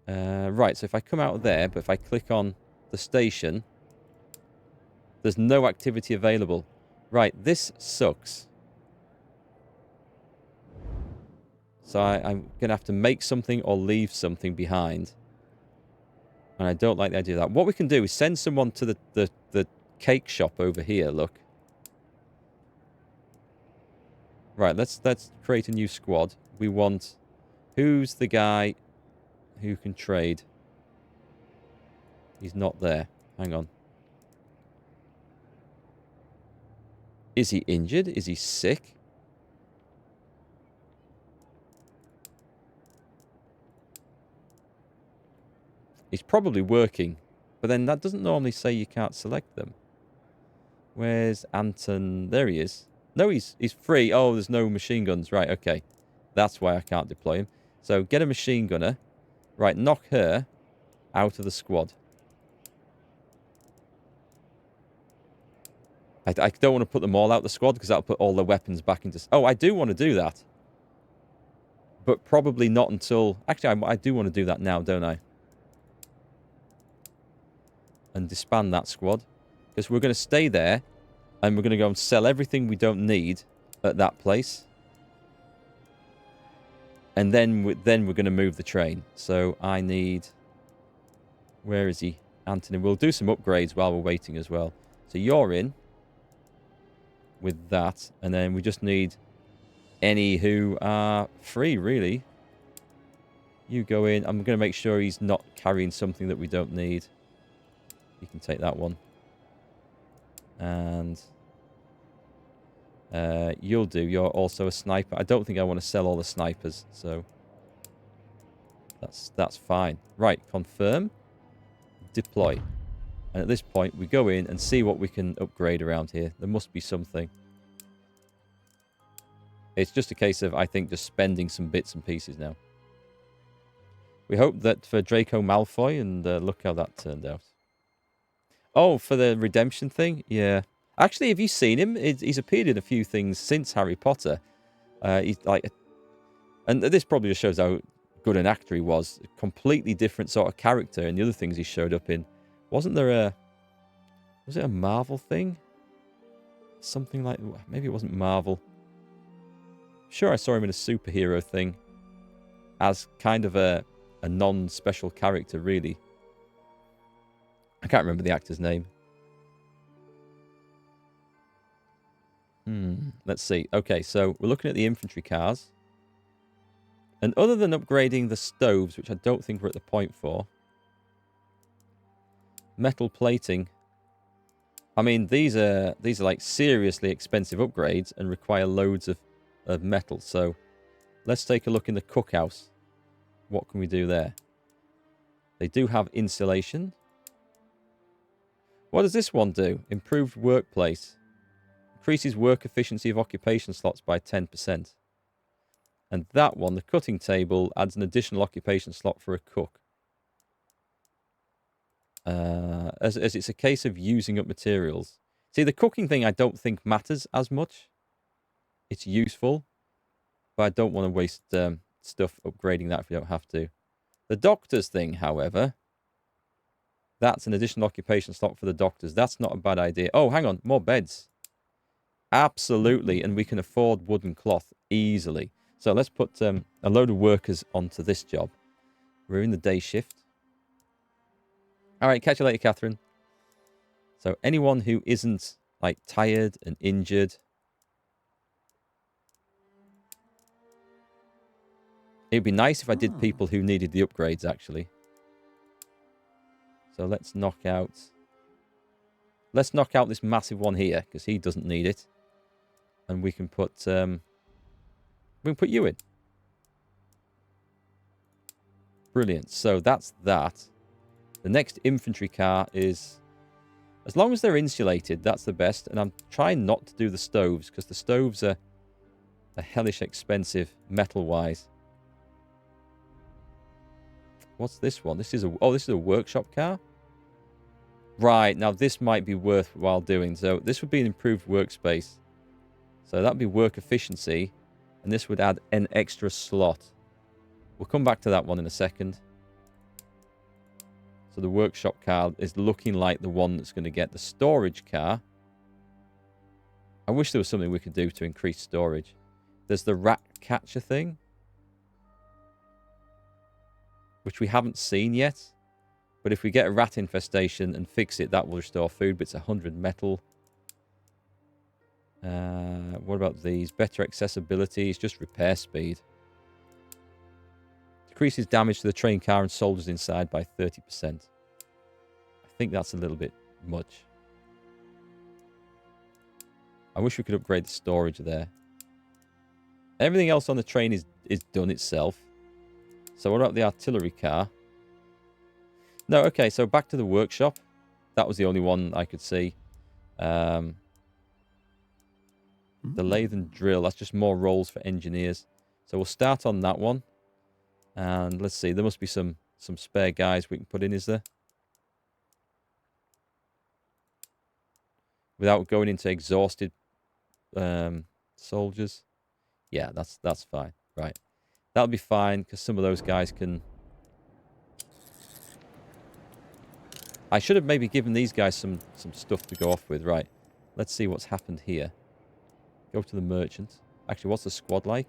Right, so if I come out of there, but if I click on the station, there's no activity available. Right, this sucks. So I'm going to have to make something or leave something behind. And I don't like the idea of that. What we can do is send someone to the cake shop over here, look. Right, let's create a new squad. We want... Who's the guy who can trade? He's not there. Hang on. Is he injured? Is he sick? He's probably working. But then that doesn't normally say you can't select them. Where's Anton? There he is. No, he's free. Oh, there's no machine guns. Right, okay. That's why I can't deploy him. So get a machine gunner. Right, knock her out of the squad. I don't want to put them all out the squad because that'll put all the weapons back into... Oh, I do want to do that. But probably not until... Actually, I do want to do that now, don't I? And disband that squad. Because we're going to stay there. And we're going to go and sell everything we don't need at that place. And then we're going to move the train. So I need... Where is he? Anthony. We'll do some upgrades while we're waiting as well. So you're in. With that. And then we just need any who are free, really. You go in. I'm going to make sure he's not carrying something that we don't need. You can take that one. And you'll do. You're also a sniper. I don't think I want to sell all the snipers, so that's fine. Right, confirm. Deploy. And at this point, we go in and see what we can upgrade around here. There must be something. It's just a case of, I think, just spending some bits and pieces now. We hope that for Draco Malfoy, and look how that turned out. Oh, for the redemption thing? Yeah. Actually, have you seen him? He's appeared in a few things since Harry Potter. He's like... And this probably just shows how good an actor he was. A completely different sort of character in the other things he showed up in. Wasn't there a... Was it a Marvel thing? Something like... Maybe it wasn't Marvel. Sure, I saw him in a superhero thing. As kind of a non-special character, really. I can't remember the actor's name. Let's see. Okay, so we're looking at the infantry cars. And other than upgrading the stoves, which I don't think we're at the point for... Metal plating. I mean, these are like seriously expensive upgrades and require loads of metal. So let's take a look in the cookhouse. What can we do there? They do have insulation. What does this one do? Improved workplace. Increases work efficiency of occupation slots by 10%. And that one, the cutting table, adds an additional occupation slot for a cook. As it's a case of using up materials. See, the cooking thing I don't think matters as much. It's useful. But I don't want to waste stuff upgrading that if we don't have to. The doctor's thing, however, that's an additional occupation slot for the doctors. That's not a bad idea. Oh, hang on. More beds. Absolutely. And we can afford wooden cloth easily. So let's put a load of workers onto this job. We're in the day shift. All right, catch you later, Catherine. So anyone who isn't like tired and injured. It'd be nice if I did people who needed the upgrades, actually. So let's knock out... Let's knock out this massive one here, because he doesn't need it. And we can put... we can put you in. Brilliant. So that's that. The next infantry car is... As long as they're insulated, that's the best. And I'm trying not to do the stoves, because the stoves are hellish expensive metal-wise. What's this one? This is a... Oh, this is a workshop car? Right. Now, this might be worthwhile doing. So this would be an improved workspace. So that would be work efficiency. And this would add an extra slot. We'll come back to that one in a second. So the workshop car is looking like the one that's going to get the storage car. I wish there was something we could do to increase storage. There's the rat catcher thing, which we haven't seen yet. But if we get a rat infestation and fix it, that will restore food. But it's 100 metal. What about these? Better accessibility. It's just repair speed. Decreases damage to the train car and soldiers inside by 30%. I think that's a little bit much. I wish we could upgrade the storage there. Everything else on the train is done itself. So what about the artillery car? No, okay, so back to the workshop. That was the only one I could see. The lathe and drill, that's just more roles for engineers. So we'll start on that one. And let's see, there must be some spare guys we can put in, is there? Without going into exhausted soldiers. Yeah, that's fine. Right. That'll be fine, because some of those guys can... I should have maybe given these guys some stuff to go off with. Right. Let's see what's happened here. Go to the merchant. Actually, what's the squad like?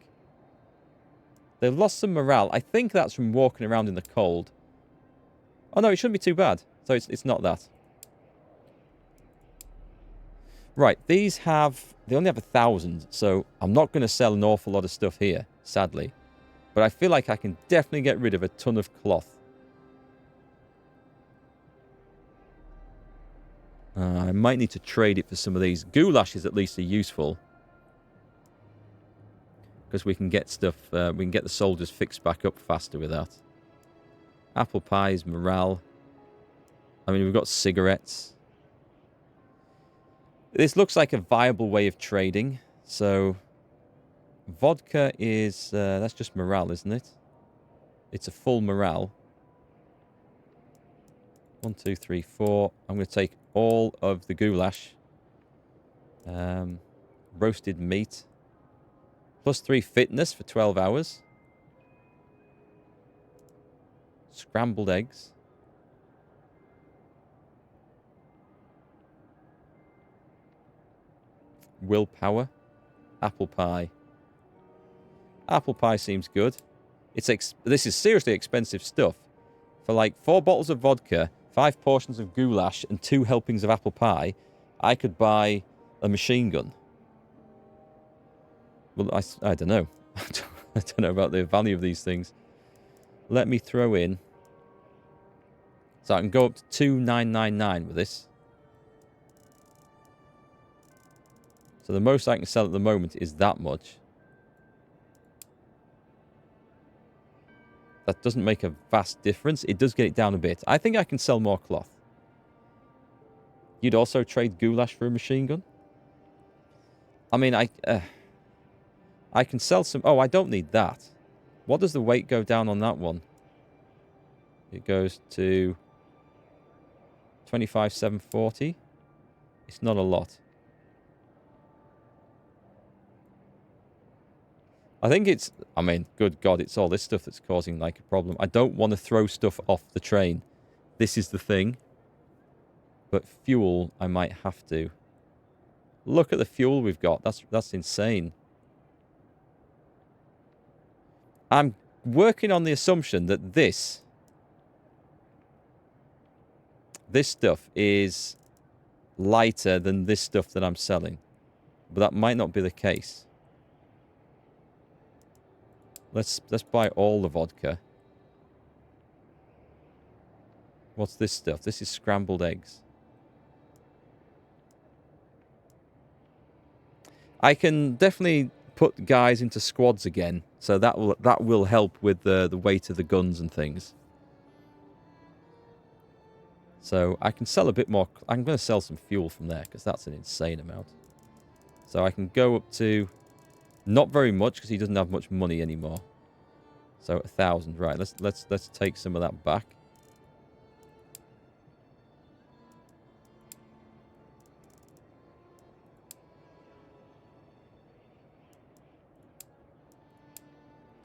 They've lost some morale. I think that's from walking around in the cold. Oh, no, it shouldn't be too bad. So it's not that. Right, these have... They only have 1,000, so I'm not going to sell an awful lot of stuff here, sadly. But I feel like I can definitely get rid of a ton of cloth. I might need to trade it for some of these. Goulashes at least are useful. Because we can get stuff... we can get the soldiers fixed back up faster with that. Apple pies, morale. I mean, we've got cigarettes. This looks like a viable way of trading. So, vodka is... that's just morale, isn't it? It's a full morale. 1, 2, 3, 4. I'm going to take all of the goulash. Roasted meat. +3 fitness for 12 hours. Scrambled eggs. Willpower. Apple pie. Apple pie seems good. This is seriously expensive stuff. For like 4 bottles of vodka, 5 portions of goulash, and 2 helpings of apple pie, I could buy a machine gun. Well, I don't know. I don't know about the value of these things. Let me throw in... So I can go up to 2,999 with this. So the most I can sell at the moment is that much. That doesn't make a vast difference. It does get it down a bit. I think I can sell more cloth. You'd also trade goulash for a machine gun? I mean, I can sell some... Oh, I don't need that. What does the weight go down on that one? It goes to 25,740. It's not a lot. I think it's... I mean, good God, it's all this stuff that's causing, like, a problem. I don't want to throw stuff off the train. This is the thing. But fuel, I might have to. Look at the fuel we've got. That's insane. I'm working on the assumption that this stuff is lighter than this stuff that I'm selling. But that might not be the case. Let's buy all the vodka. What's this stuff? This is scrambled eggs. I can definitely put guys into squads again, so that will help with the weight of the guns and things. So I can sell a bit more. I'm going to sell some fuel from there because that's an insane amount. So I can go up to not very much because he doesn't have much money anymore. So 1,000, right? Let's take some of that back.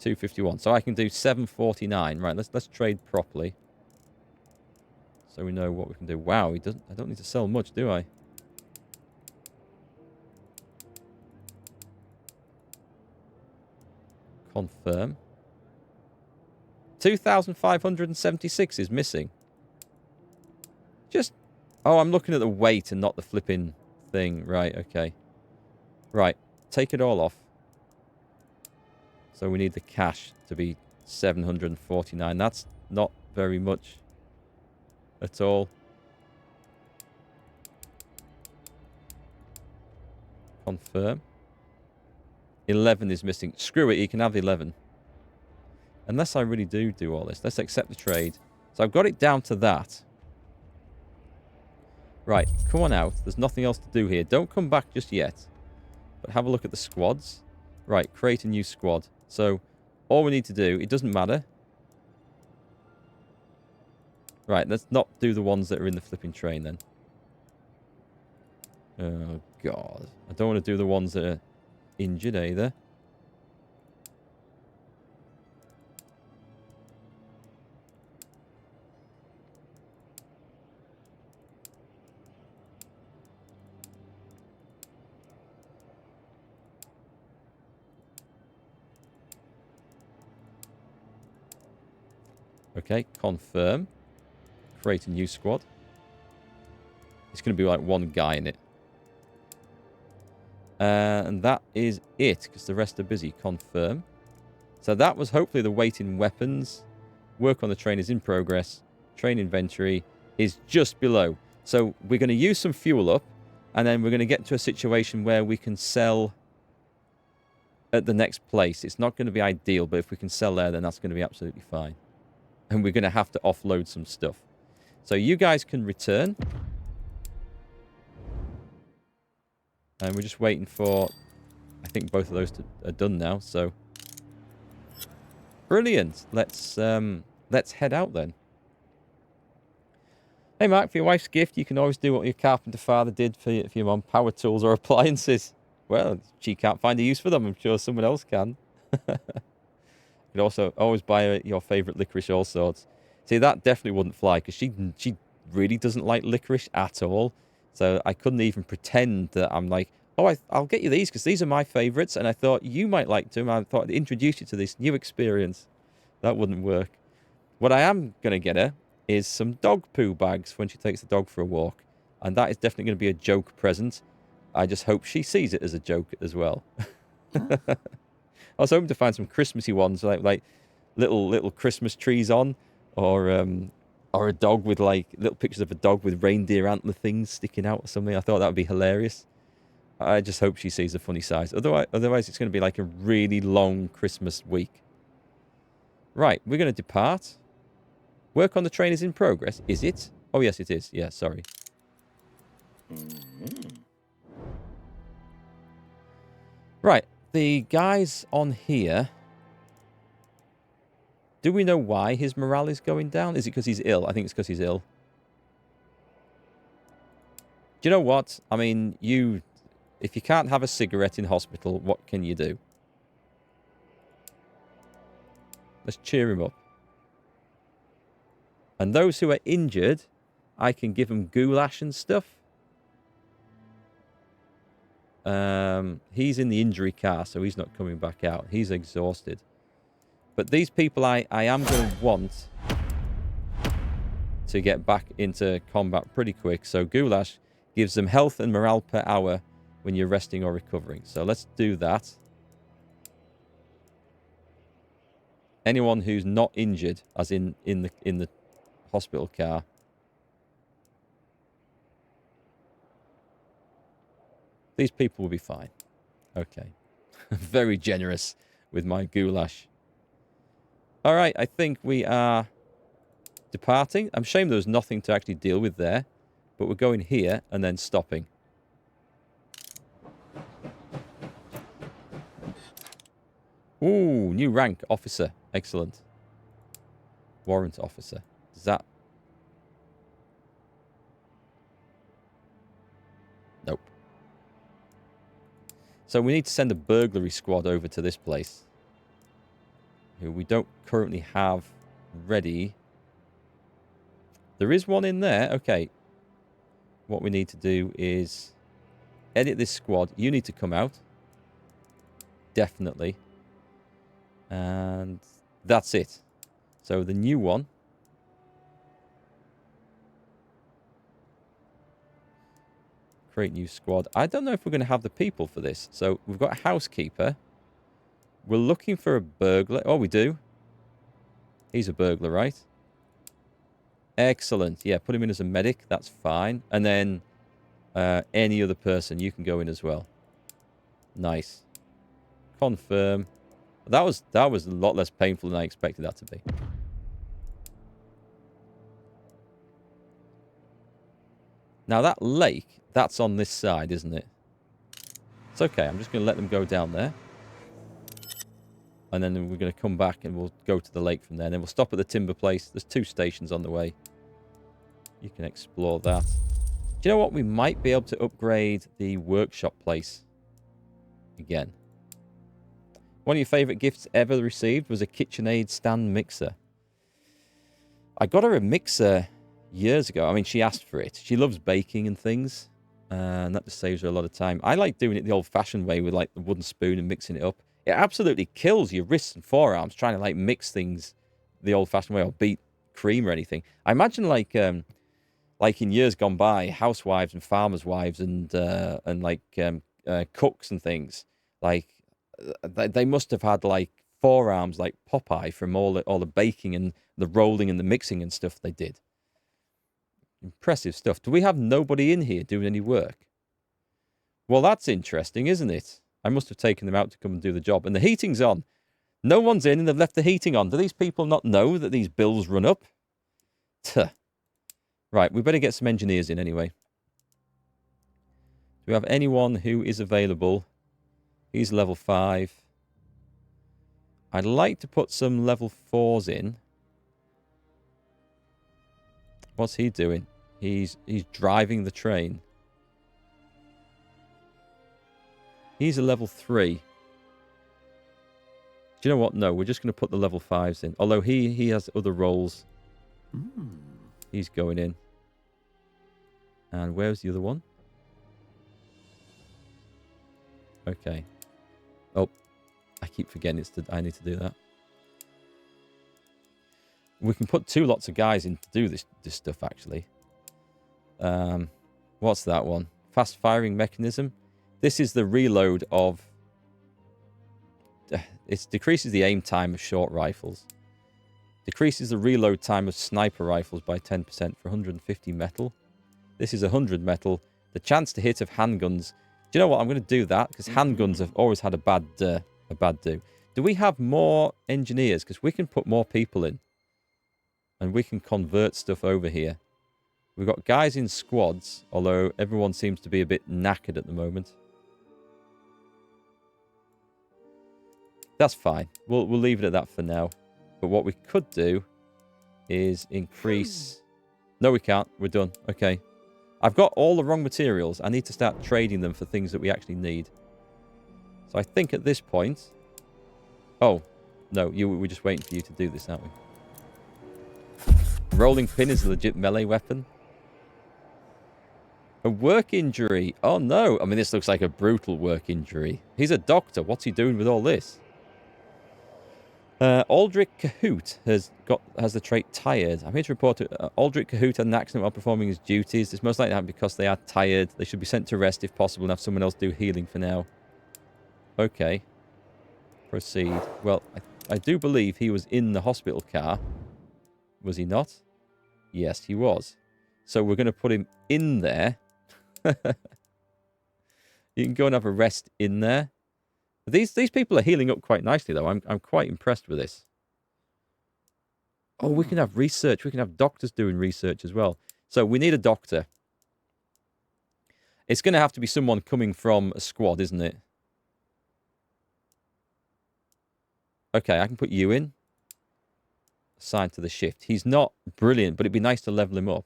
$251. So I can do $749. Right, let's trade properly. so we know what we can do. Wow, he doesn't. I don't need to sell much, do I? Confirm. 2,576 is missing. Just... Oh, I'm looking at the weight and not the flipping thing. Right, okay. Right, take it all off. So we need the cash to be 749. That's not very much at all. Confirm. 11 is missing. Screw it, you can have 11. Unless I really do all this. Let's accept the trade. So I've got it down to that. Right, come on out. There's nothing else to do here. Don't come back just yet. But have a look at the squads. Right, create a new squad. So all we need to do, it doesn't matter. Right, let's not do the ones that are in the flipping train then. Oh, God. I don't want to do the ones that are injured either. Okay, confirm. Create a new squad. It's going to be like one guy in it. And that is it, because the rest are busy. Confirm. So that was hopefully the weight in weapons. Work on the train is in progress. Train inventory is just below. So we're going to use some fuel up, and then we're going to get to a situation where we can sell at the next place. It's not going to be ideal, but if we can sell there, then that's going to be absolutely fine. And we're going to have to offload some stuff. So you guys can return. And we're just waiting for... I think both of those are done now, so... Brilliant. Let's head out then. Hey Mark, for your wife's gift, you can always do what your carpenter father did for your mum. Power tools or appliances. Well, she can't find a use for them. I'm sure someone else can. You can also always buy your favourite licorice all sorts. See, that definitely wouldn't fly, because she really doesn't like licorice at all. So I couldn't even pretend that I'm like, oh, I'll get you these, because these are my favourites, and I thought you might like them. I thought I'd introduce you to this new experience. That wouldn't work. What I am going to get her is some dog poo bags when she takes the dog for a walk. And that is definitely going to be a joke present. I just hope she sees it as a joke as well. I was hoping to find some Christmassy ones, like little Christmas trees on, or a dog with like little pictures of a dog with reindeer antler things sticking out or something. I thought that would be hilarious. I just hope she sees the funny size. Otherwise it's going to be like a really long Christmas week. Right, we're going to depart. Work on the train is in progress. Is it? Oh, yes, it is. Yeah, sorry. Right. The guys on here, do we know why his morale is going down? Is it because he's ill? I think it's because he's ill. Do you know what? I mean, if you can't have a cigarette in hospital, what can you do? Let's cheer him up. And those who are injured, I can give them goulash and stuff. He's in the injury car, so he's not coming back out. He's exhausted. But these people I am going to want to get back into combat pretty quick. So goulash gives them health and morale per hour when you're resting or recovering. So let's do that. Anyone who's not injured, as in the hospital car. These people will be fine. Okay. Very generous with my goulash. All right, I think we are departing. I'm ashamed there was nothing to actually deal with there. But we're going here and then stopping. Ooh, new rank, officer. Excellent. Warrant officer. Does that... Nope. So we need to send a burglary squad over to this place, who we don't currently have ready. There is one in there. Okay. What we need to do is edit this squad. You need to come out. Definitely. And that's it. So the new one. Create new squad. I don't know if we're going to have the people for this. So we've got a housekeeper. We're looking for a burglar. Oh, we do. He's a burglar, right? Excellent. Yeah, put him in as a medic. That's fine. And then any other person, you can go in as well. Nice. Confirm. That was a lot less painful than I expected that to be. Now that lake, that's on this side, isn't it? It's okay. I'm just going to let them go down there. And then we're going to come back and we'll go to the lake from there. And then we'll stop at the timber place. There's 2 stations on the way. You can explore that. Do you know what? We might be able to upgrade the workshop place again. One of your favourite gifts ever received was a KitchenAid stand mixer. I got her a mixer years ago. I mean, she asked for it. She loves baking and things. And that just saves her a lot of time. I like doing it the old-fashioned way with, like, the wooden spoon and mixing it up. It absolutely kills your wrists and forearms trying to, like, mix things the old-fashioned way or beat cream or anything. I imagine, like in years gone by, housewives and farmers' wives and cooks and things, like, they must have had, like, forearms like Popeye from all the baking and the rolling and the mixing and stuff they did. Impressive stuff. Do we have nobody in here doing any work? Well, that's interesting, isn't it? I must have taken them out to come and do the job. And the heating's on. No one's in and they've left the heating on. Do these people not know that these bills run up? Tuh. Right, we better get some engineers in anyway. Do we have anyone who is available? He's level 5. I'd like to put some level 4s in. What's he doing? He's driving the train. He's a level 3. Do you know what? No, we're just going to put the level 5s in. Although he has other roles. He's going in. And where's the other one? Okay. Oh, I keep forgetting I need to do that. We can put 2 lots of guys in to do this stuff, actually. What's that one? Fast firing mechanism. This is the reload of... It decreases the aim time of short rifles. Decreases the reload time of sniper rifles by 10% for 150 metal. This is 100 metal. The chance to hit of handguns. Do you know what? I'm going to do that because handguns have always had a bad do. Do we have more engineers? Because we can put more people in. And we can convert stuff over here. We've got guys in squads, although everyone seems to be a bit knackered at the moment. That's fine. We'll leave it at that for now. But what we could do is increase... No, we can't. We're done. Okay. I've got all the wrong materials. I need to start trading them for things that we actually need. So I think at this point... Oh, no. We're just waiting for you to do this, aren't we? Rolling pin is a legit melee weapon. A work injury. Oh, no. I mean, this looks like a brutal work injury. He's a doctor. What's he doing with all this? Aldrich Cahoot has the trait tired. I'm here to report Aldrich Cahoot had an accident while performing his duties. This most likely happened because they are tired. They should be sent to rest if possible and have someone else do healing for now. Okay. Proceed. Well, I do believe he was in the hospital car. Was he not? Yes, he was. So we're going to put him in there. You can go and have a rest in there. These people are healing up quite nicely, though. I'm quite impressed with this. Oh, we can have research. We can have doctors doing research as well. So we need a doctor. It's going to have to be someone coming from a squad, isn't it? Okay, I can put you in. Assigned to the shift. He's not brilliant, but it'd be nice to level him up.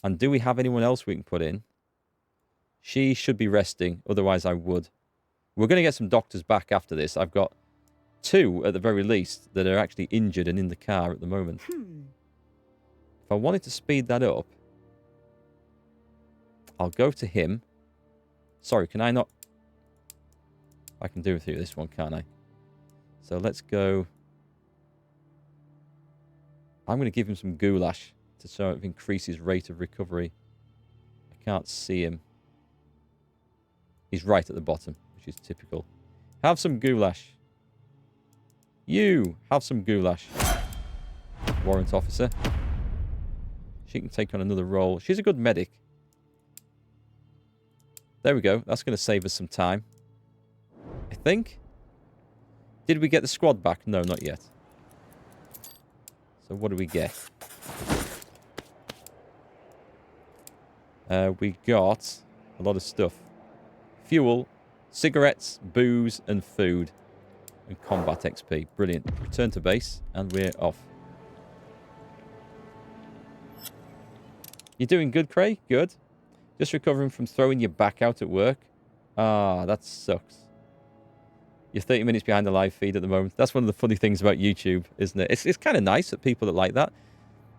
And do we have anyone else we can put in? She should be resting. Otherwise, I would. We're going to get some doctors back after this. I've got 2, at the very least, that are actually injured and in the car at the moment. If I wanted to speed that up, I'll go to him. Sorry, can I not? I can do it through this one, can't I? So let's go. I'm going to give him some goulash to sort of increase his rate of recovery. I can't see him. He's right at the bottom, which is typical. Have some goulash. You, have some goulash. Warrant officer. She can take on another role. She's a good medic. There we go. That's going to save us some time. I think. Did we get the squad back? No, not yet. So what do we get? We got a lot of stuff. Fuel, cigarettes, booze, and food. And combat XP. Brilliant. Return to base, and we're off. You're doing good, Craig? Good. Just recovering from throwing your back out at work. Ah, that sucks. You're 30 minutes behind the live feed at the moment. That's one of the funny things about YouTube, isn't it? It's kind of nice that people that like that.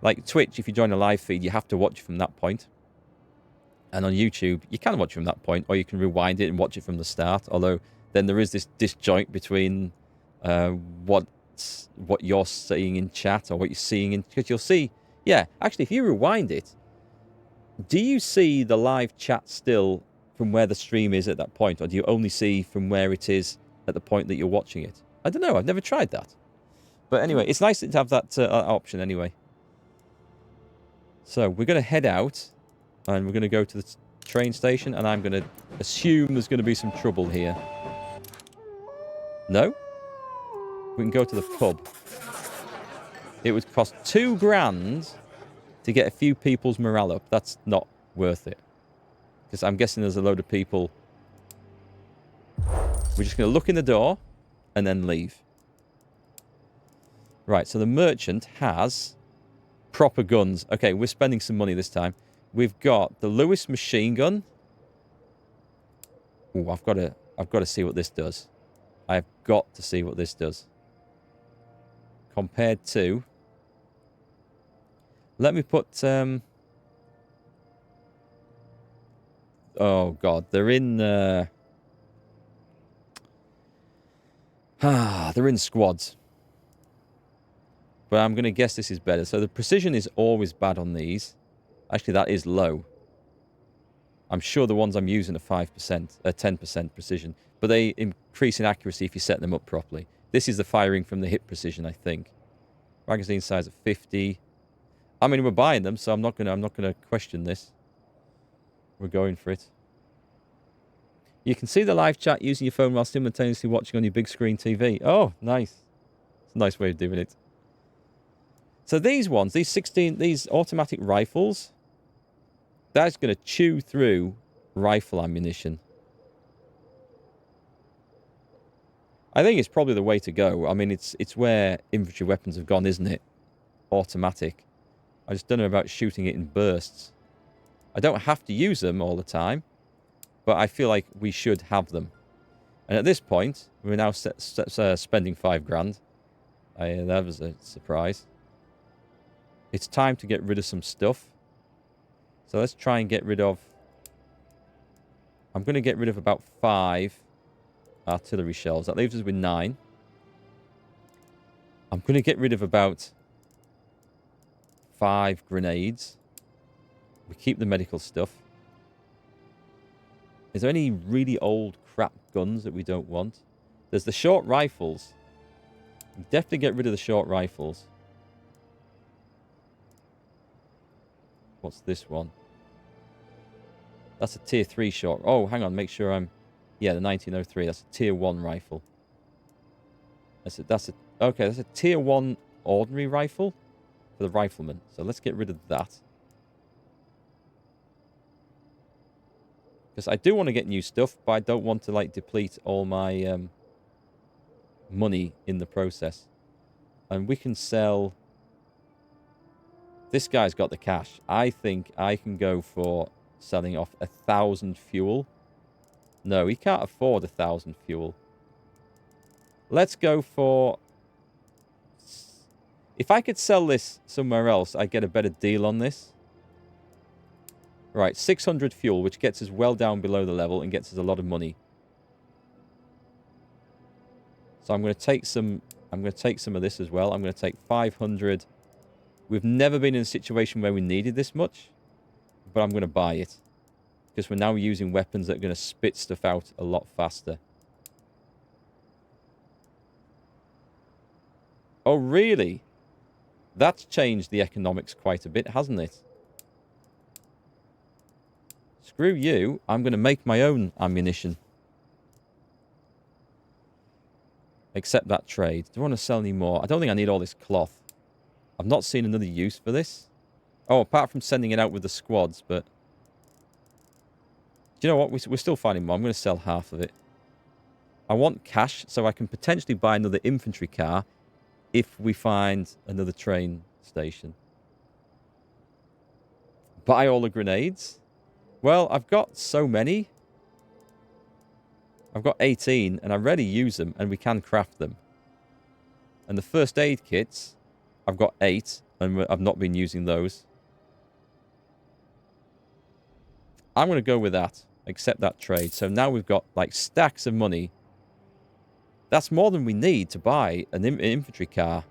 Like Twitch, if you join a live feed, you have to watch from that point. And on YouTube, you can watch from that point, or you can rewind it and watch it from the start. Although, then there is this disjoint between what you're seeing in chat or what you're seeing in... Because you'll see... Yeah, actually, if you rewind it, do you see the live chat still from where the stream is at that point? Or do you only see from where it is at the point that you're watching it? I don't know. I've never tried that. But anyway, it's nice to have that option anyway. So we're going to head out. And we're going to go to the train station. And I'm going to assume there's going to be some trouble here. No? We can go to the pub. It would cost $2,000 to get a few people's morale up. That's not worth it. Because I'm guessing there's a load of people. We're just going to look in the door and then leave. Right, so the merchant has proper guns. Okay, we're spending some money this time. We've got the Lewis machine gun. Ooh, I've got to see what this does. I've got to see what this does. Compared to... Let me put... Oh, God. They're in... they're in squads. But I'm going to guess this is better. So the precision is always bad on these. Actually, that is low. I'm sure the ones I'm using are 5%, 10% precision. But they increase in accuracy if you set them up properly. This is the firing from the hip precision, I think. Magazine size of 50. I mean, we're buying them, so I'm not gonna question this. We're going for it. You can see the live chat using your phone while simultaneously watching on your big screen TV. Oh, nice. It's a nice way of doing it. So these ones, these automatic rifles, that's going to chew through rifle ammunition. I think it's probably the way to go. I mean, it's where infantry weapons have gone, isn't it? Automatic. I just don't know about shooting it in bursts. I don't have to use them all the time, but I feel like we should have them. And at this point, we're now spending $5,000. That was a surprise. It's time to get rid of some stuff. So let's try and get rid of... I'm going to get rid of about 5 artillery shells. That leaves us with 9. I'm going to get rid of about 5 grenades. We keep the medical stuff. Is there any really old crap guns that we don't want? There's the short rifles. Definitely get rid of the short rifles. What's this one? That's a tier 3 short. Oh, hang on. Make sure I'm... Yeah, the 1903. That's a tier 1 rifle. Okay, that's a tier 1 ordinary rifle for the rifleman. So let's get rid of that. Because I do want to get new stuff, but I don't want to, like, deplete all my money in the process. And we can sell... This guy's got the cash. I think I can go for selling off 1,000 fuel. No, he can't afford 1,000 fuel. Let's go for... If I could sell this somewhere else, I'd get a better deal on this. Right, 600 fuel, which gets us well down below the level and gets us a lot of money. So I'm going to take some. I'm going to take some of this as well. I'm going to take 500. We've never been in a situation where we needed this much, but I'm going to buy it because we're now using weapons that are going to spit stuff out a lot faster. Oh, really? That's changed the economics quite a bit, hasn't it? Screw you. I'm going to make my own ammunition. Accept that trade. Do I want to sell any more? I don't think I need all this cloth. I've not seen another use for this. Oh, apart from sending it out with the squads, but... Do you know what? We're still finding more. I'm going to sell half of it. I want cash so I can potentially buy another infantry car if we find another train station. Buy all the grenades? Well, I've got so many. I've got 18, and I rarely use them, and we can craft them. And the first aid kits, I've got 8, and I've not been using those. I'm going to go with that. Accept that trade. So now we've got, like, stacks of money. That's more than we need to buy an infantry car.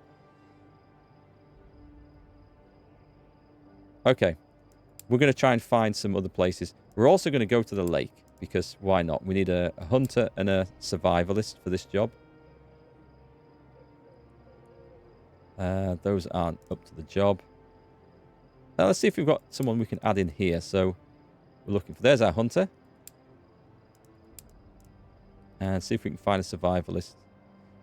Okay. We're going to try and find some other places. We're also going to go to the lake. Because why not? We need a hunter and a survivalist for this job. Those aren't up to the job. Now let's see if we've got someone we can add in here. So we're looking for... There's our hunter. And see if we can find a survivalist.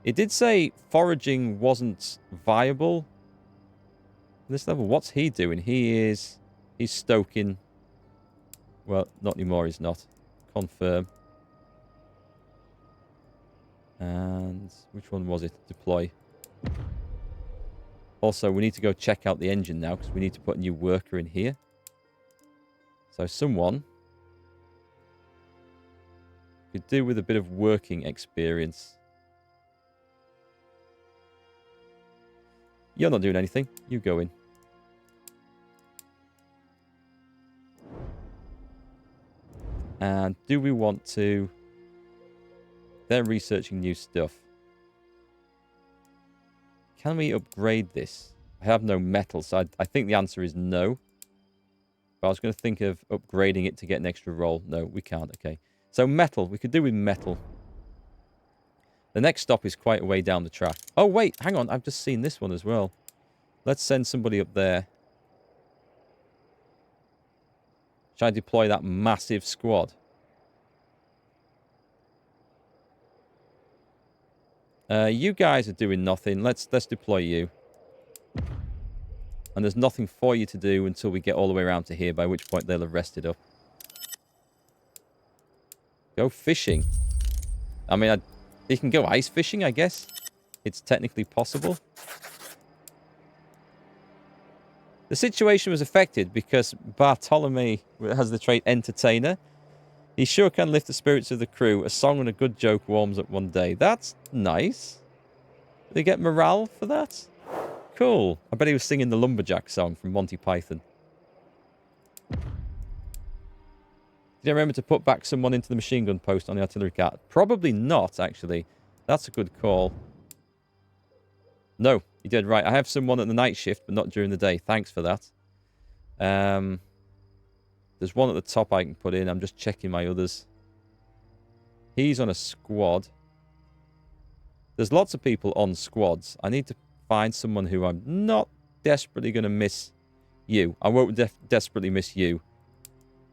It did say foraging wasn't viable. This level, what's he doing? He's stoking. Well, not anymore, he's not. Confirm. And which one was it? Deploy. Also, we need to go check out the engine now because we need to put a new worker in here. So someone could do with a bit of working experience. You're not doing anything. You go in. And do we want to... They're researching new stuff. Can we upgrade this? I have no metal, so I think the answer is no. But I was going to think of upgrading it to get an extra roll. No, we can't. Okay. So metal. We could do with metal. The next stop is quite a way down the track. Oh, wait. Hang on. I've just seen this one as well. Let's send somebody up there. Should I deploy that massive squad? You guys are doing nothing. Let's deploy you. And there's nothing for you to do until we get all the way around to here, by which point they'll have rested up. Go fishing. I mean, you can go ice fishing, I guess. It's technically possible. The situation was affected because Bartholomew has the trait entertainer. He sure can lift the spirits of the crew. A song and a good joke warms up one day. That's nice. Did they get morale for that? Cool. I bet he was singing the Lumberjack song from Monty Python. Did you remember to put back someone into the machine gun post on the artillery cart? Probably not, actually. That's a good call. No, you did right. I have someone at the night shift, but not during the day. Thanks for that. There's one at the top I can put in. I'm just checking my others. He's on a squad. There's lots of people on squads. I need to find someone who I'm not desperately going to miss you. I won't desperately miss you.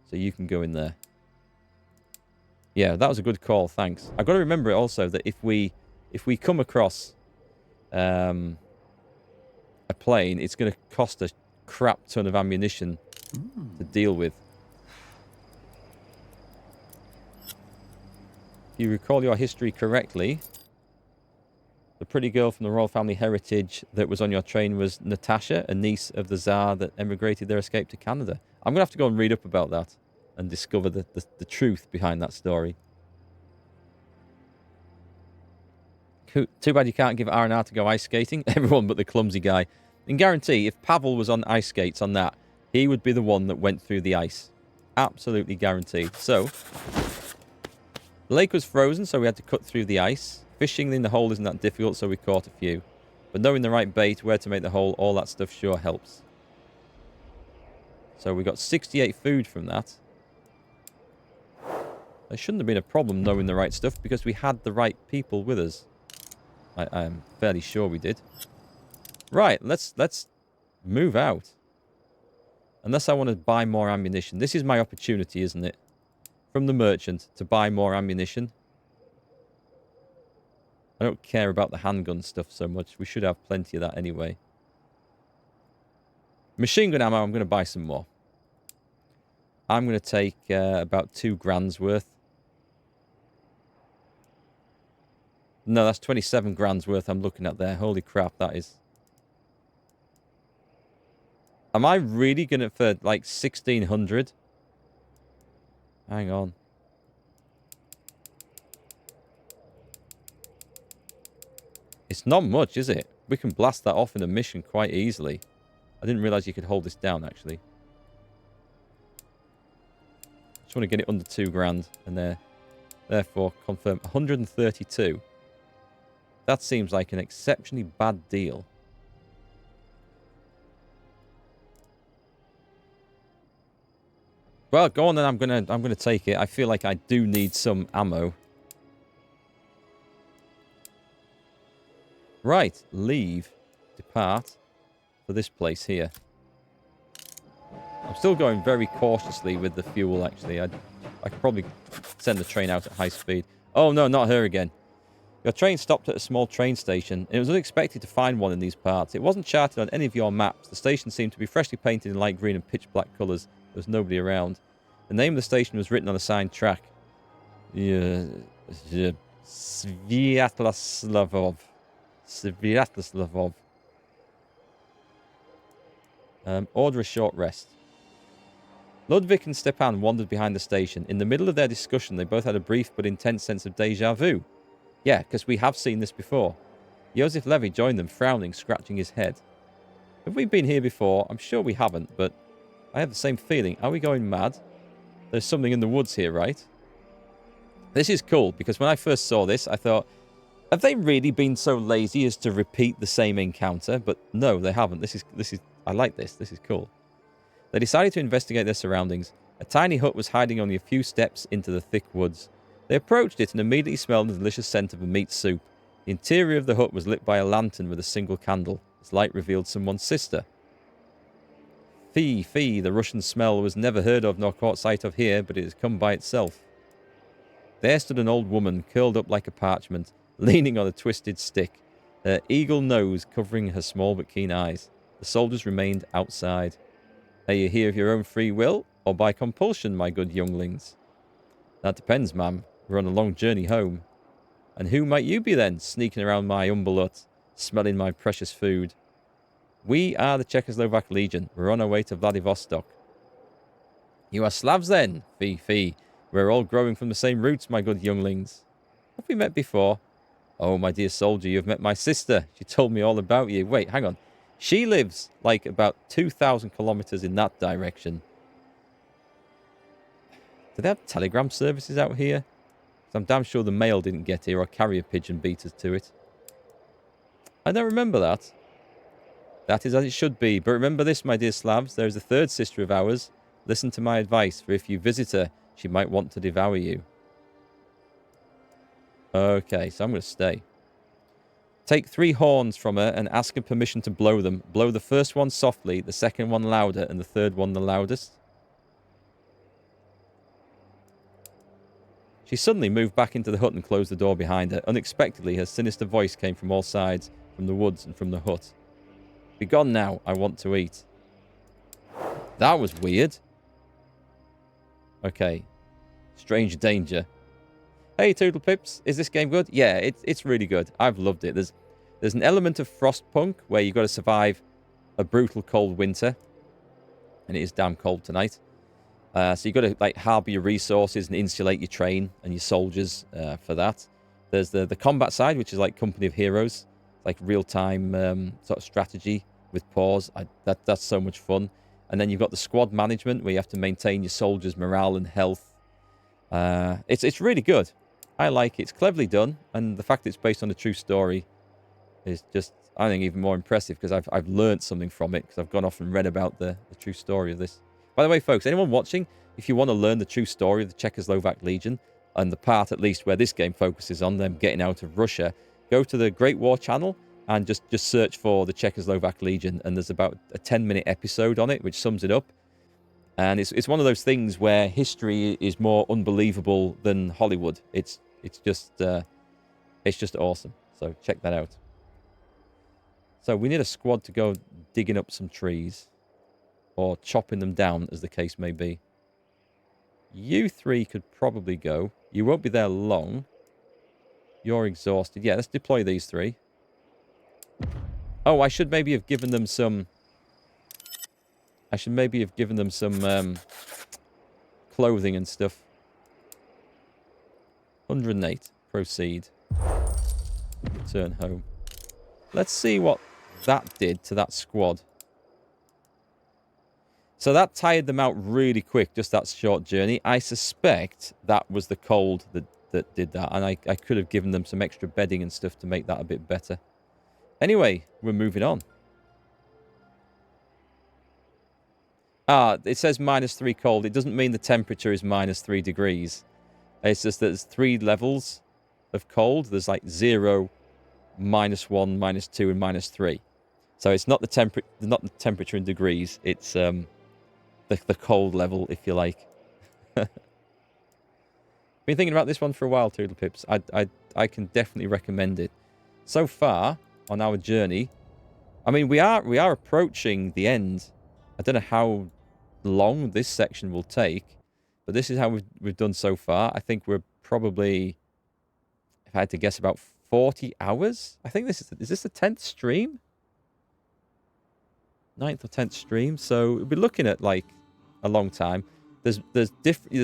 So you can go in there. Yeah, that was a good call. Thanks. I've got to remember also that if we come across a plane, it's going to cost a crap ton of ammunition to deal with. If you recall your history correctly, the pretty girl from the royal family heritage that was on your train was Natasha, a niece of the Tsar that emigrated their escape to Canada. I'm going to have to go and read up about that and discover the truth behind that story. Too bad you can't give R&R to go ice skating. Everyone but the clumsy guy. And guarantee, if Pavel was on ice skates on that, he would be the one that went through the ice. Absolutely guaranteed. So, the lake was frozen, so we had to cut through the ice. Fishing in the hole isn't that difficult, so we caught a few. But knowing the right bait, where to make the hole, all that stuff sure helps. So we got 68 food from that. There shouldn't have been a problem knowing the right stuff because we had the right people with us. I am fairly sure we did. Right, let's move out. Unless I want to buy more ammunition. This is my opportunity, isn't it? From the merchant to buy more ammunition. I don't care about the handgun stuff so much. We should have plenty of that anyway. Machine gun ammo, I'm going to buy some more. I'm going to take about 2 grand's worth. No, that's 27 grand's worth I'm looking at there. Holy crap, that is. Am I really going to, for like 1,600? Hang on. It's not much, is it? We can blast that off in a mission quite easily. I didn't realize you could hold this down, actually. Just want to get it under 2 grand. And therefore, confirm 132. That seems like an exceptionally bad deal. Well, go on then. I'm gonna take it. I feel like I do need some ammo. Right, leave, depart for this place here. I'm still going very cautiously with the fuel, actually. I could probably send the train out at high speed. Oh, no, not her again. Your train stopped at a small train station. It was unexpected to find one in these parts. It wasn't charted on any of your maps. The station seemed to be freshly painted in light green and pitch black colours. There was nobody around. The name of the station was written on a signed track. Sviatoslavov. Sviatoslavov. Order a short rest. Ludwig and Stepan wandered behind the station. In the middle of their discussion, they both had a brief but intense sense of déjà vu. Yeah, because we have seen this before. Josef Levy joined them, frowning, scratching his head. Have we been here before? I'm sure we haven't, but I have the same feeling. Are we going mad? There's something in the woods here, right? This is cool, because when I first saw this, I thought, have they really been so lazy as to repeat the same encounter? But no, they haven't. This is I like this. This is cool. They decided to investigate their surroundings. A tiny hut was hiding only a few steps into the thick woods. They approached it and immediately smelled the delicious scent of a meat soup. The interior of the hut was lit by a lantern with a single candle. Its light revealed someone's sister. Fee, the Russian smell was never heard of nor caught sight of here, but it has come by itself. There stood an old woman, curled up like a parchment, leaning on a twisted stick, her eagle nose covering her small but keen eyes. The soldiers remained outside. Are you here of your own free will, or by compulsion, my good younglings? That depends, ma'am. We're on a long journey home. And who might you be then, sneaking around my humble hut, smelling my precious food? We are the Czechoslovak Legion. We're on our way to Vladivostok. You are Slavs then, fee. We're all growing from the same roots, my good younglings. Have we met before? Oh, my dear soldier, you have met my sister. She told me all about you. Wait, hang on. She lives like about 2,000 kilometers in that direction. Do they have telegram services out here? I'm damn sure the mail didn't get here, or carrier pigeon beat us to it. I don't remember that. That is as it should be. But remember this, my dear Slavs, there is a third sister of ours. Listen to my advice, for if you visit her, she might want to devour you. Okay, so I'm going to stay. Take 3 horns from her and ask her permission to blow them. Blow the first one softly, the second one louder, and the third one the loudest. She suddenly moved back into the hut and closed the door behind her. Unexpectedly, her sinister voice came from all sides, from the woods and from the hut. Begone now, I want to eat. That was weird. Okay. Strange danger. Hey, Toodle Pips, is this game good? Yeah, it's really good. I've loved it. There's an element of Frostpunk where you've got to survive a brutal cold winter. And it is damn cold tonight. So you've got to like harbour your resources and insulate your train and your soldiers for that. There's the combat side, which is like Company of Heroes, like real-time sort of strategy with pause. That's so much fun. And then you've got the squad management, where you have to maintain your soldiers' morale and health. It's really good. I like it. It's cleverly done, and the fact it's based on a true story is just, I think, even more impressive, because I've learned something from it, because I've gone off and read about the true story of this. By the way, folks, anyone watching, if you want to learn the true story of the Czechoslovak Legion, and the part, at least, where this game focuses on them getting out of Russia, go to the Great War channel and just search for the Czechoslovak Legion, and there's about a 10-minute episode on it, which sums it up. And it's one of those things where history is more unbelievable than Hollywood. It's just awesome. So check that out. So we need a squad to go digging up some trees, or chopping them down, as the case may be. You three could probably go. You won't be there long. You're exhausted. Yeah, let's deploy these three. Oh, I should maybe have given them some... clothing and stuff. 108. Proceed. Return home. Let's see what that did to that squad. So that tired them out really quick, just that short journey. I suspect that was the cold that did that. And I could have given them some extra bedding and stuff to make that a bit better. Anyway, we're moving on. It says -3 cold. It doesn't mean the temperature is -3 degrees. It's just that there's 3 levels of cold. There's like 0, -1, -2, and -3. So it's not the temperature in degrees. It's the cold level, if you like. Been thinking about this one for a while, Toodle Pips. I can definitely recommend it. So far on our journey, I mean, we are approaching the end. I don't know how long this section will take, but this is how we've done so far. I think we're probably, if I had to guess, about 40 hours. I think is this the 10th stream? 9th or 10th stream. So we'll be looking at like a long time. There's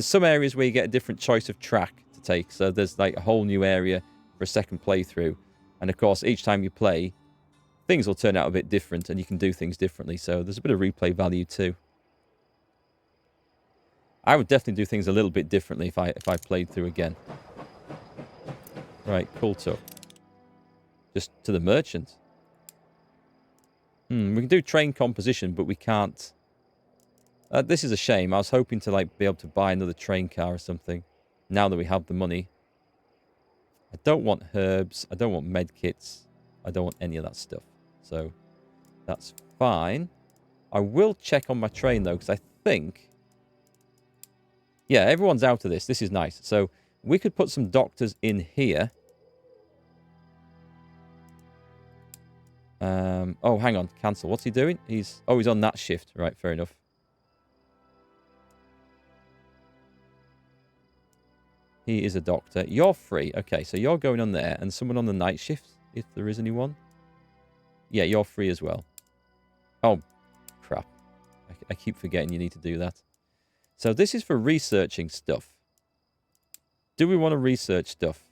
some areas where you get a different choice of track to take. So there's like a whole new area for a second playthrough. And of course, each time you play, things will turn out a bit different and you can do things differently. So there's a bit of replay value too. I would definitely do things a little bit differently if I played through again. Right, cool talk. Just to the merchant. We can do train composition, but we can't. This is a shame. I was hoping to like be able to buy another train car or something. Now that we have the money. I don't want herbs. I don't want med kits. I don't want any of that stuff. So that's fine. I will check on my train though, because I think... Yeah, everyone's out of this. This is nice. So we could put some doctors in here. Oh, hang on. Cancel. What's he doing? He's on that shift. Right, fair enough. He is a doctor. You're free. Okay, so you're going on there. And someone on the night shift, if there is anyone. Yeah, you're free as well. Oh, crap. I keep forgetting you need to do that. So this is for researching stuff. Do we want to research stuff?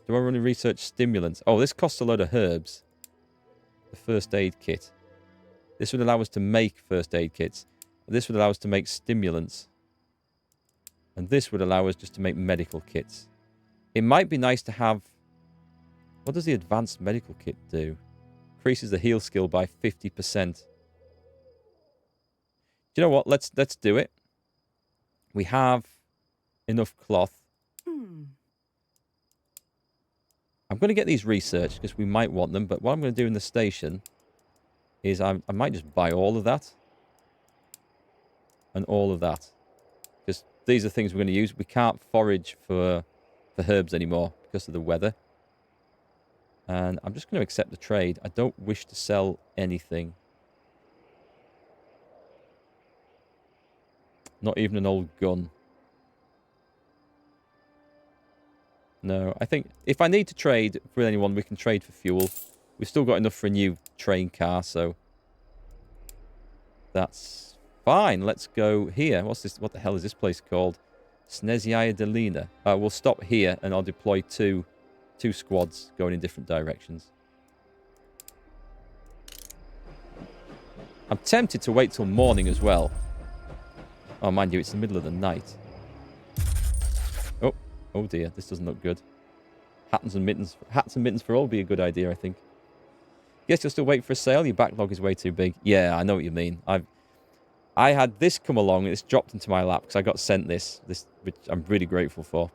Do I want to research stimulants? Oh, this costs a load of herbs. The first aid kit. This would allow us to make first aid kits. This would allow us to make stimulants. And this would allow us just to make medical kits. It might be nice to have... What does the advanced medical kit do? Increases the heal skill by 50%. Do you know what? Let's do it. We have enough cloth. I'm going to get these researched because we might want them. But what I'm going to do in the station is I might just buy all of that. And all of that. Because these are things we're going to use. We can't forage for herbs anymore because of the weather. And I'm just going to accept the trade. I don't wish to sell anything. Not even an old gun. No, I think if I need to trade with anyone, we can trade for fuel. We've still got enough for a new train car, so that's fine. Let's go here. What's this? What the hell is this place called? Snezhaya Dolina. We'll stop here and I'll deploy 2 two squads going in different directions. I'm tempted to wait till morning as well. Oh, mind you, it's the middle of the night. Oh dear, this doesn't look good. Hats and mittens for all would be a good idea, I think. Guess you'll still wait for a sale. Your backlog is way too big. Yeah, I know what you mean. I had this come along and it's dropped into my lap because I got sent this, which I'm really grateful for.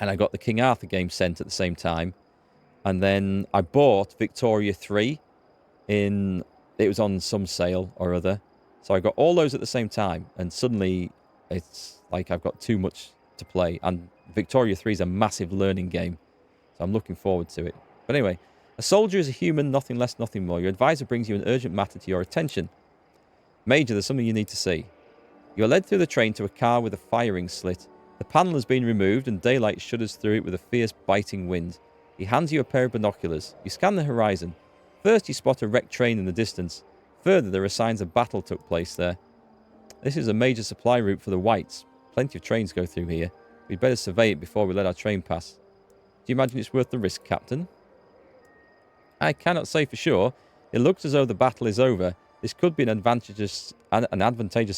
And I got the King Arthur game sent at the same time. And then I bought Victoria 3 it was on some sale or other. So I got all those at the same time. And suddenly it's like I've got too much to play. And Victoria 3 is a massive learning game. So I'm looking forward to it. But anyway, a soldier is a human, nothing less, nothing more. Your advisor brings you an urgent matter to your attention. Major, there's something you need to see. You're led through the train to a car with a firing slit. The panel has been removed and daylight shudders through it with a fierce, biting wind. He hands you a pair of binoculars. You scan the horizon. First, you spot a wrecked train in the distance. Further, there are signs a battle took place there. This is a major supply route for the Whites. Plenty of trains go through here. We'd better survey it before we let our train pass. Do you imagine it's worth the risk, Captain? I cannot say for sure. It looks as though the battle is over. This could be an advantageous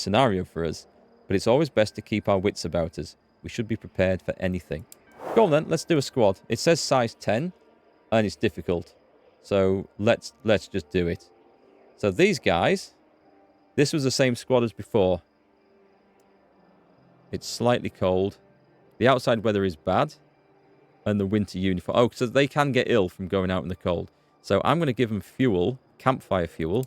scenario for us, but it's always best to keep our wits about us. We should be prepared for anything. Go on then, let's do a squad. It says size 10, and it's difficult. So let's just do it. So these guys, this was the same squad as before. It's slightly cold. The outside weather is bad. And the winter uniform. Oh, so they can get ill from going out in the cold. So I'm going to give them fuel, campfire fuel,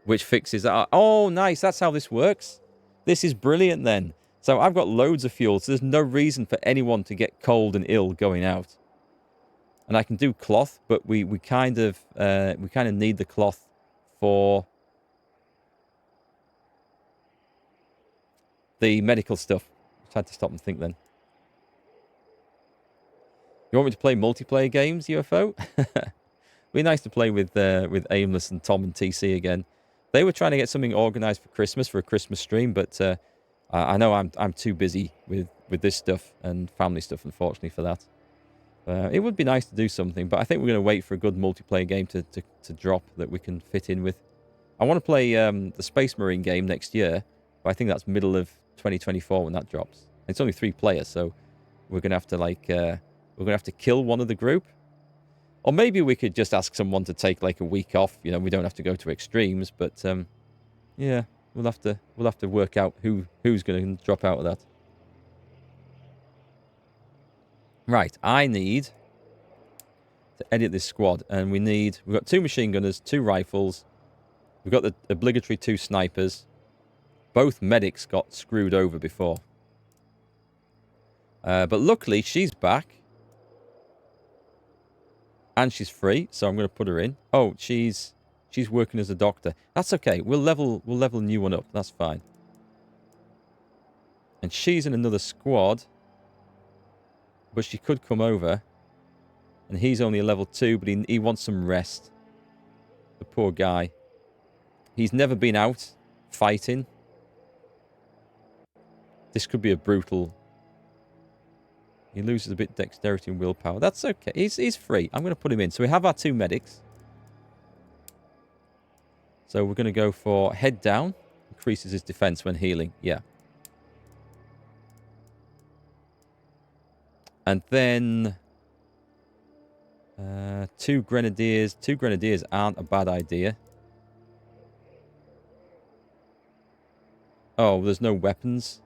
which fixes that. Oh, nice. That's how this works. This is brilliant then. So I've got loads of fuel, so there's no reason for anyone to get cold and ill going out. And I can do cloth, but we kind of need the cloth for the medical stuff. I had to stop and think then. You want me to play multiplayer games, UFO? Be nice to play with Aimless and Tom and TC again. They were trying to get something organised for Christmas, for a Christmas stream, but I know I'm too busy with this stuff and family stuff, unfortunately, for that. It would be nice to do something, but I think we're going to wait for a good multiplayer game to drop that we can fit in with. I want to play the Space Marine game next year, but I think that's middle of 2024 when that drops. It's only 3 players, so we're going to have to we're going to have to kill one of the group. Or maybe we could just ask someone to take like a week off. You know, we don't have to go to extremes, but yeah, we'll have to work out who's going to drop out of that. Right, I need to edit this squad, and we've got 2 machine gunners, 2 rifles. We've got the obligatory 2 snipers. Both medics got screwed over before. But luckily, she's back. And she's free, so I'm going to put her in. Oh, she's working as a doctor. That's okay. We'll level a new one up. That's fine. And she's in another squad. But she could come over. And he's only a level 2, but he wants some rest. The poor guy. He's never been out fighting. This could be a brutal... He loses a bit of dexterity and willpower. That's okay. He's free. I'm going to put him in. So we have our 2 medics. So we're going to go for head down. Increases his defense when healing. Yeah. And then... 2 grenadiers. 2 grenadiers aren't a bad idea. Oh, there's no weapons.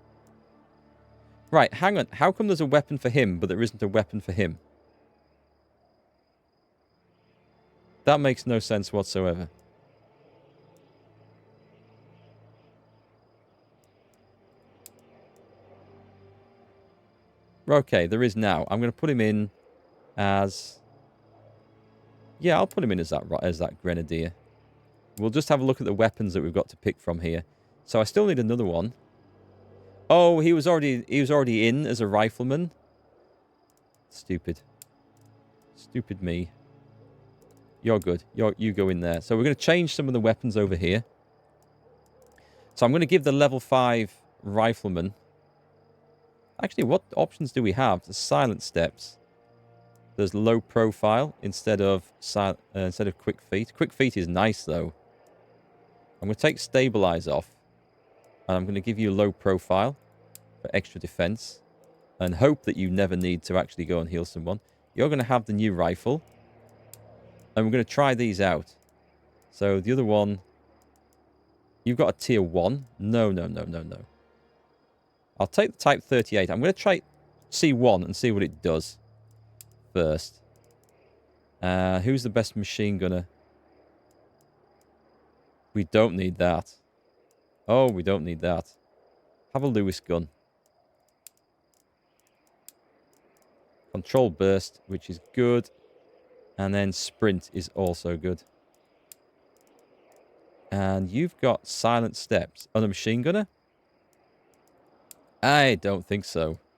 Right, hang on. How come there's a weapon for him, but there isn't a weapon for him? That makes no sense whatsoever. Okay, there is now. I'm going to put him in as... Yeah, I'll put him in as that grenadier. We'll just have a look at the weapons that we've got to pick from here. So I still need another one. Oh, he was already in as a rifleman. Stupid. Stupid me. You're good. You go in there. So we're going to change some of the weapons over here. So I'm going to give the level 5 rifleman... Actually, what options do we have? The silent steps. There's low profile instead of quick feet. Quick feet is nice though. I'm going to take stabilize off, and I'm going to give you low profile for extra defense, and hope that you never need to actually go and heal someone. You're going to have the new rifle, and we're going to try these out. So the other one, you've got a tier 1. No. I'll take the Type 38. I'm going to try C1 and see what it does first. Who's the best machine gunner? We don't need that. Oh, we don't need that. Have a Lewis gun. Control burst, which is good. And then sprint is also good. And you've got silent steps. On a machine gunner? I don't think so.